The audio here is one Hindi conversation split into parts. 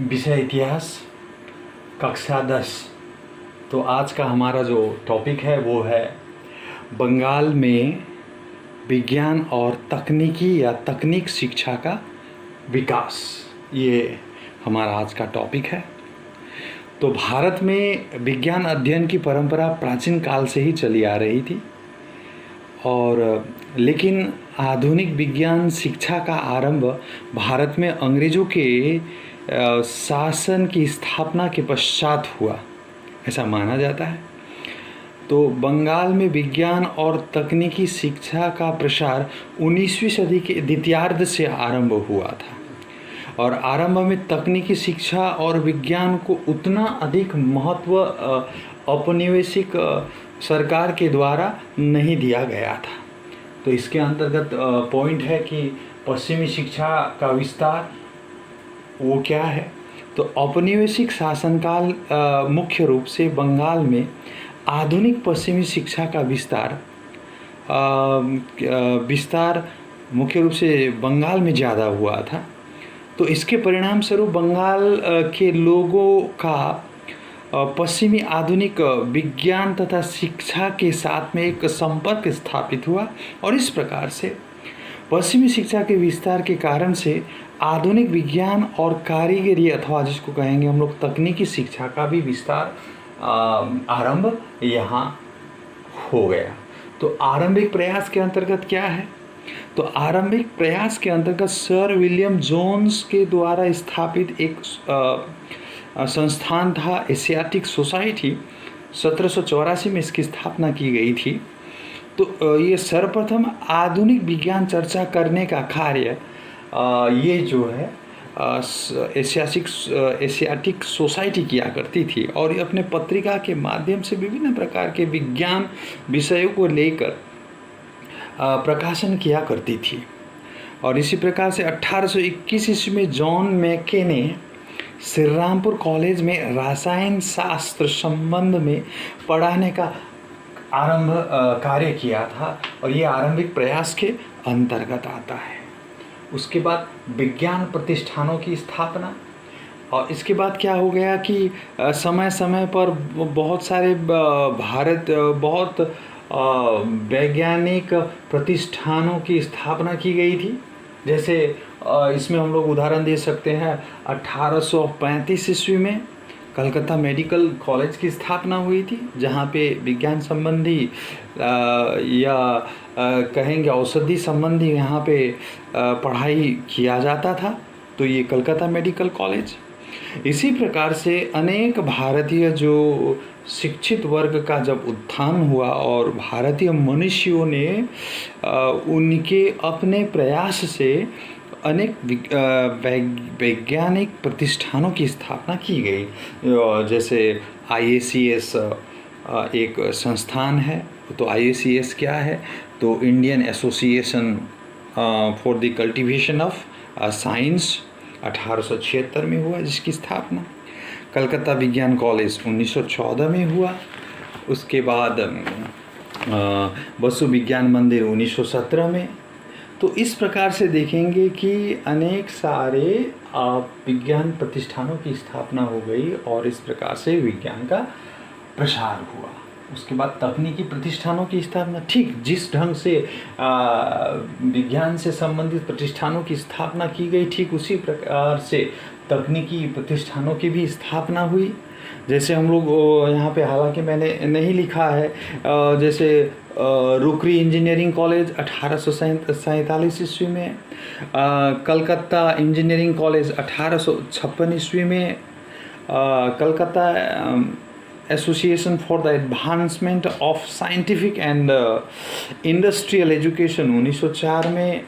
विषय इतिहास, कक्षा 10। तो आज का हमारा जो टॉपिक है वो है बंगाल में विज्ञान और तकनीकी या तकनीक शिक्षा का विकास। ये हमारा आज का टॉपिक है। तो भारत में विज्ञान अध्ययन की परंपरा प्राचीन काल से ही चली आ रही थी, और लेकिन आधुनिक विज्ञान शिक्षा का आरंभ भारत में अंग्रेज़ों के शासन की स्थापना के पश्चात हुआ, ऐसा माना जाता है। तो बंगाल में विज्ञान और तकनीकी शिक्षा का प्रसार 19वीं सदी के द्वितीयार्ध से आरंभ हुआ था, और आरंभ में तकनीकी शिक्षा और विज्ञान को उतना अधिक महत्व औपनिवेशिक सरकार के द्वारा नहीं दिया गया था। तो इसके अंतर्गत पॉइंट है कि पश्चिमी शिक्षा का विस्तार वो क्या है। तो औपनिवेशिक शासनकाल मुख्य रूप से बंगाल में आधुनिक पश्चिमी शिक्षा का विस्तार मुख्य रूप से बंगाल में ज़्यादा हुआ था। तो इसके परिणाम स्वरूप बंगाल के लोगों का पश्चिमी आधुनिक विज्ञान तथा शिक्षा के साथ में एक संपर्क स्थापित हुआ, और इस प्रकार से पश्चिमी शिक्षा के विस्तार के कारण से आधुनिक विज्ञान और कारीगरी अथवा जिसको कहेंगे हम लोग तकनीकी शिक्षा का भी विस्तार आरंभ यहाँ हो गया। तो आरंभिक प्रयास के अंतर्गत क्या है? तो आरंभिक प्रयास के अंतर्गत सर विलियम जोन्स के द्वारा स्थापित एक संस्थान था, एशियाटिक सोसाइटी। 1784 में इसकी स्थापना की गई थी। तो ये सर्वप्रथम आधुनिक विज्ञान चर्चा करने का कार्य ये जो है एशियाटिक सोसाइटी किया करती थी, और ये अपने पत्रिका के माध्यम से विभिन्न प्रकार के विज्ञान विषयों को लेकर प्रकाशन किया करती थी। और इसी प्रकार से 1821 ईस्वी में जॉन मैके ने श्रीरामपुर कॉलेज में रसायन शास्त्र संबंध में पढ़ाने का आरंभ कार्य किया था, और ये आरंभिक प्रयास के अंतर्गत आता है। उसके बाद विज्ञान प्रतिष्ठानों की स्थापना, और इसके बाद क्या हो गया कि समय समय पर बहुत सारे बहुत वैज्ञानिक प्रतिष्ठानों की स्थापना की गई थी। जैसे इसमें हम लोग उदाहरण दे सकते हैं, 1835 ईस्वी में कलकत्ता मेडिकल कॉलेज की स्थापना हुई थी, जहाँ पे विज्ञान संबंधी या कहेंगे औषधि संबंधी यहाँ पे पढ़ाई किया जाता था। तो ये कलकत्ता मेडिकल कॉलेज। इसी प्रकार से अनेक भारतीय जो शिक्षित वर्ग का जब उत्थान हुआ और भारतीय मनुष्यों ने उनके अपने प्रयास से अनेक वैज्ञानिक प्रतिष्ठानों की स्थापना की गई। जैसे IACS एक संस्थान है। तो IACS क्या है? तो Indian association for the cultivation of science 1876 में हुआ, जिसकी स्थापना। कलकत्ता विज्ञान कॉलेज 1914 में हुआ। उसके बाद बसु विज्ञान मंदिर 1917 में। तो इस प्रकार से देखेंगे कि अनेक सारे विज्ञान प्रतिष्ठानों की स्थापना हो गई, और इस प्रकार से विज्ञान का प्रसार हुआ। उसके बाद तकनीकी प्रतिष्ठानों की स्थापना, ठीक जिस ढंग से विज्ञान से संबंधित प्रतिष्ठानों की स्थापना की गई, ठीक उसी प्रकार से तकनीकी प्रतिष्ठानों की भी स्थापना हुई। जैसे हम लोग यहाँ पे, हालांकि मैंने नहीं लिखा है, जैसे रुकरी इंजीनियरिंग कॉलेज 1847 ईस्वी में, कलकत्ता इंजीनियरिंग कॉलेज 1856 ईस्वी में, Calcutta association for the advancement of scientific and industrial education 1904 में,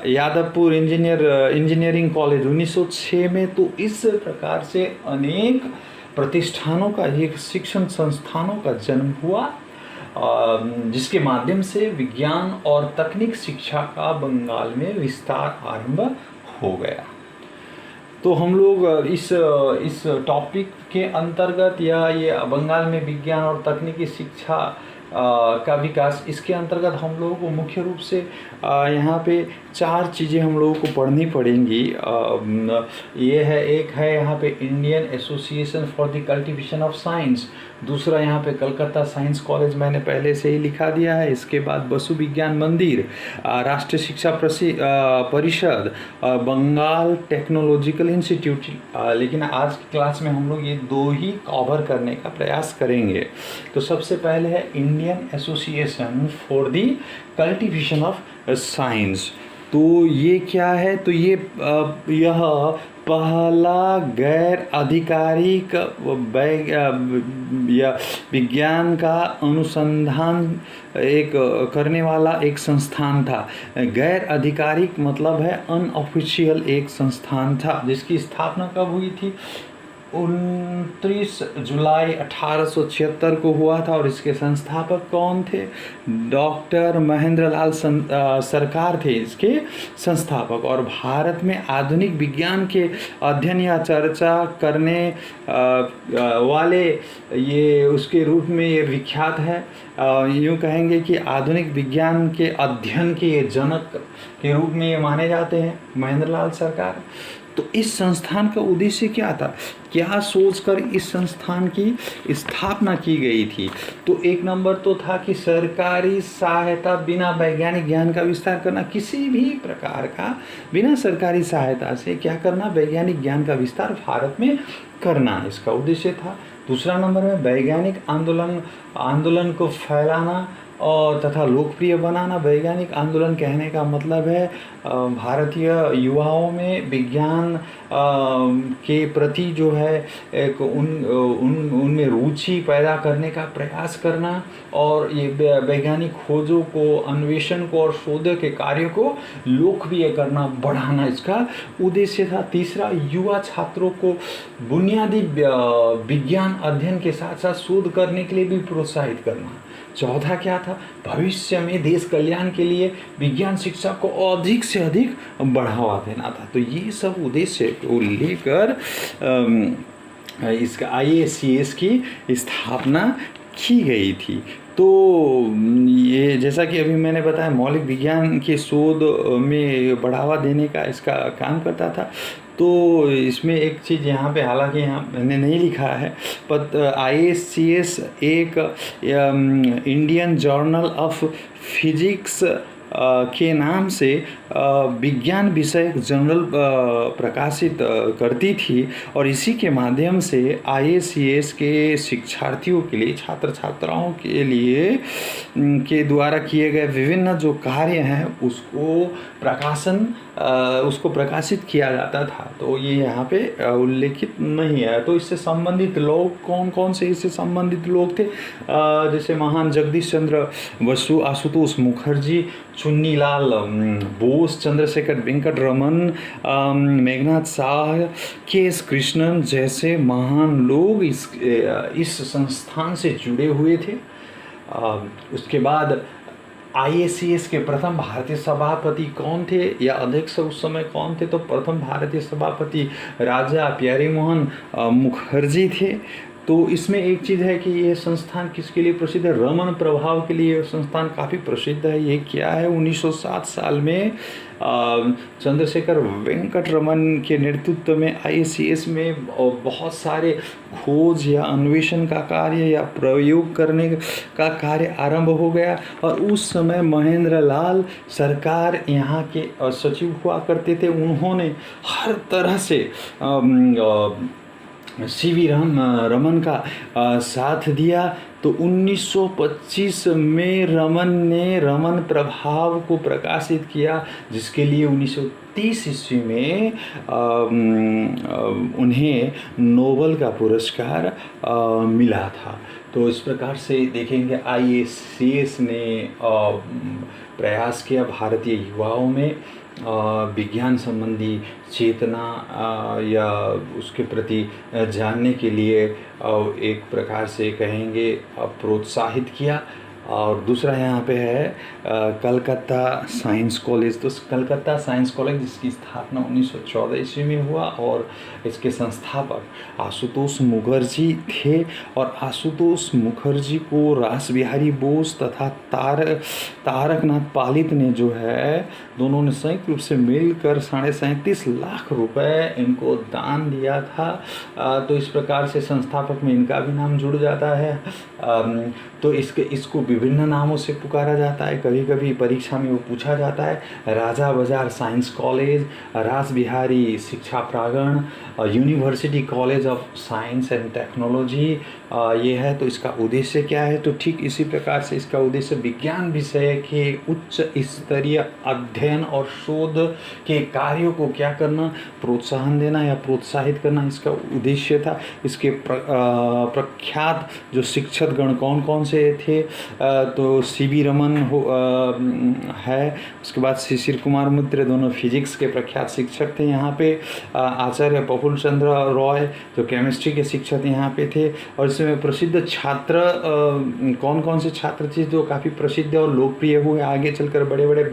यादवपुर इंजीनियरिंग कॉलेज 1906 में। तो इस प्रकार से अनेक प्रतिष्ठानों का, एक शिक्षण संस्थानों का जन्म हुआ, जिसके माध्यम से विज्ञान और तकनीक शिक्षा का बंगाल में विस्तार आरंभ हो गया। तो हम लोग इस टॉपिक के अंतर्गत, या ये बंगाल में विज्ञान और तकनीकी शिक्षा का विकास, इसके अंतर्गत हम लोगों को मुख्य रूप से यहाँ पे 4 चीज़ें हम लोगों को पढ़नी पड़ेंगी। ये है, एक है यहाँ पे Indian association for the cultivation of science, दूसरा यहाँ पे कलकत्ता साइंस कॉलेज मैंने पहले से ही लिखा दिया है, इसके बाद वसु विज्ञान मंदिर, राष्ट्रीय शिक्षा परिषद, बंगाल टेक्नोलॉजिकल इंस्टीट्यूट। लेकिन आज की क्लास में हम लोग ये 2 ही कवर करने का प्रयास करेंगे। तो सबसे पहले है Indian association for the cultivation of science. तो ये क्या है? तो यह पहला गैर आधिकारिक या विज्ञान का अनुसंधान करने वाला एक संस्थान था। गैर आधिकारिक मतलब है अनऑफिशियल एक संस्थान था, जिसकी स्थापना कब हुई थी? 29 जुलाई 1876 को हुआ था। और इसके संस्थापक कौन थे? डॉक्टर महेंद्र लाल सरकार थे इसके संस्थापक। और भारत में आधुनिक विज्ञान के अध्ययन या चर्चा करने वाले ये उसके रूप में ये विख्यात है। यूँ कहेंगे कि आधुनिक विज्ञान के अध्ययन के ये जनक के रूप में ये माने जाते हैं महेंद्र लाल सरकार। तो इस संस्थान का उद्देश्य क्या था? क्या सोचकर इस संस्थान की स्थापना की गई थी? तो एक नंबर तो था कि सरकारी सहायता बिना वैज्ञानिक ज्ञान का विस्तार करना, किसी भी प्रकार का बिना सरकारी सहायता से क्या करना? वैज्ञानिक ज्ञान का विस्तार भारत में करना, इसका उद्देश्य था। दूसरा नंबर में वैज्ञानिक आंदोलन को फैलाना और तथा लोकप्रिय बनाना। वैज्ञानिक आंदोलन कहने का मतलब है भारतीय युवाओं में विज्ञान के प्रति जो है एक उनमें रुचि पैदा करने का प्रयास करना, और ये वैज्ञानिक खोजों को, अन्वेषण को और शोध के कार्य को लोकप्रिय करना, बढ़ाना, इसका उद्देश्य था। तीसरा, युवा छात्रों को बुनियादी विज्ञान अध्ययन के साथ साथ शोध करने के लिए भी प्रोत्साहित करना। चौथा क्या था? भविष्य में देश कल्याण के लिए विज्ञान शिक्षा को अधिक से अधिक बढ़ावा देना था। तो ये सब उद्देश्य को लेकर इसका IACS की स्थापना की गई थी। तो ये जैसा कि अभी मैंने बताया, मौलिक विज्ञान के शोध में बढ़ावा देने का इसका काम करता था। तो इसमें एक चीज़ यहाँ पे, हालांकि यहाँ मैंने नहीं लिखा है, पर IACS एक इंडियन जर्नल ऑफ फिजिक्स के नाम से विज्ञान विषयक जर्नल प्रकाशित करती थी। और इसी के माध्यम से IACS के शिक्षार्थियों के लिए, छात्र छात्राओं के लिए के द्वारा किए गए विभिन्न जो कार्य हैं उसको प्रकाशित किया जाता था। तो ये यहाँ पे उल्लेखित नहीं है। तो इससे संबंधित लोग कौन कौन से इससे संबंधित लोग थे? जैसे महान जगदीश चंद्र बसु, आशुतोष मुखर्जी, चुन्नीलाल बोस, चंद्रशेखर वेंकट रमन, मेघनाथ शाह, KS कृष्णन जैसे महान लोग इस संस्थान से जुड़े हुए थे। उसके बाद IACS के प्रथम भारतीय सभापति कौन थे या अध्यक्ष उस समय कौन थे? तो प्रथम भारतीय सभापति राजा प्यारेमोहन मुखर्जी थे। तो इसमें एक चीज़ है कि ये संस्थान किसके लिए प्रसिद्ध है? रमन प्रभाव के लिए संस्थान काफ़ी प्रसिद्ध है। ये क्या है? 1907 साल में चंद्रशेखर वेंकट रमन के नेतृत्व में IACS में बहुत सारे खोज या अन्वेषण का कार्य या प्रयोग करने का कार्य आरंभ हो गया। और उस समय महेंद्र लाल सरकार यहाँ के सचिव हुआ करते थे। उन्होंने हर तरह से CV रमन का साथ दिया। तो 1925 में रमन ने रमन प्रभाव को प्रकाशित किया, जिसके लिए 1930 ईस्वी में उन्हें नोबेल का पुरस्कार मिला था। तो इस प्रकार से देखेंगे IACS ने प्रयास किया भारतीय युवाओं में विज्ञान संबंधी चेतना या उसके प्रति जानने के लिए एक प्रकार से कहेंगे प्रोत्साहित किया। और दूसरा यहाँ पे है कलकत्ता साइंस कॉलेज। तो कलकत्ता साइंस कॉलेज जिसकी स्थापना 1914 ईस्वी में हुआ और इसके संस्थापक आशुतोष मुखर्जी थे। और आशुतोष मुखर्जी को रास बिहारी बोस तथा तारकनाथ पालित ने जो है, दोनों ने संयुक्त रूप से मिलकर 37.5 लाख रुपए इनको दान दिया था। तो इस प्रकार से संस्थापक में इनका भी नाम जुड़ जाता है। तो इसको विभिन्न नामों से पुकारा जाता है। कभी कभी परीक्षा में वो पूछा जाता है राजा बाजार साइंस कॉलेज, रास बिहारी शिक्षा प्रांगण, university college of science and technology ये है। तो इसका उद्देश्य क्या है? तो ठीक इसी प्रकार से इसका उद्देश्य विज्ञान विषय के उच्च स्तरीय अध्ययन और शोध के कार्यों को क्या करना, प्रोत्साहन देना या प्रोत्साहित करना इसका उद्देश्य था। इसके प्रख्यात जो शिक्षक गण कौन कौन से थे? तो सीवी रमन है, उसके बाद शिशिर कुमार मित्र, दोनों फिजिक्स के प्रख्यात शिक्षक थे यहाँ पे। आचार्य प्रफुल्ल चंद्र रॉय जो केमिस्ट्री के शिक्षक यहाँ पे थे। और इसमें प्रसिद्ध छात्र कौन कौन से छात्र थे जो काफ़ी प्रसिद्ध और लोकप्रिय हुए, आगे चलकर बड़े बड़े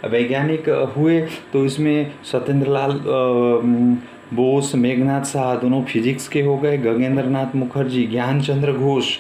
वैज्ञानिक हुए? तो इसमें सत्येंद्र लाल बोस, मेघनाथ शाह दोनों फिजिक्स के हो गए, गगनेंद्र नाथ मुखर्जी, ज्ञान चंद्र घोष,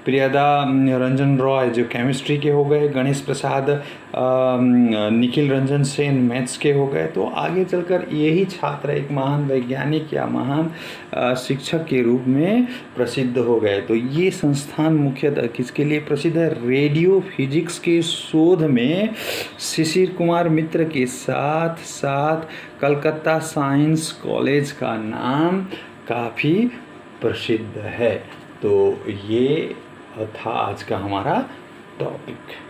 प्रियदा रंजन रॉय जो केमिस्ट्री के हो गए, गणेश प्रसाद, निखिल रंजन सेन मैथ्स के हो गए। तो आगे चलकर यही छात्र एक महान वैज्ञानिक या महान शिक्षक के रूप में प्रसिद्ध हो गए। तो ये संस्थान मुख्यतः किसके लिए प्रसिद्ध है? रेडियो फिजिक्स के शोध में शिशिर कुमार मित्र के साथ साथ कलकत्ता साइंस कॉलेज का नाम काफ़ी प्रसिद्ध है। तो ये था आज का हमारा टॉपिक।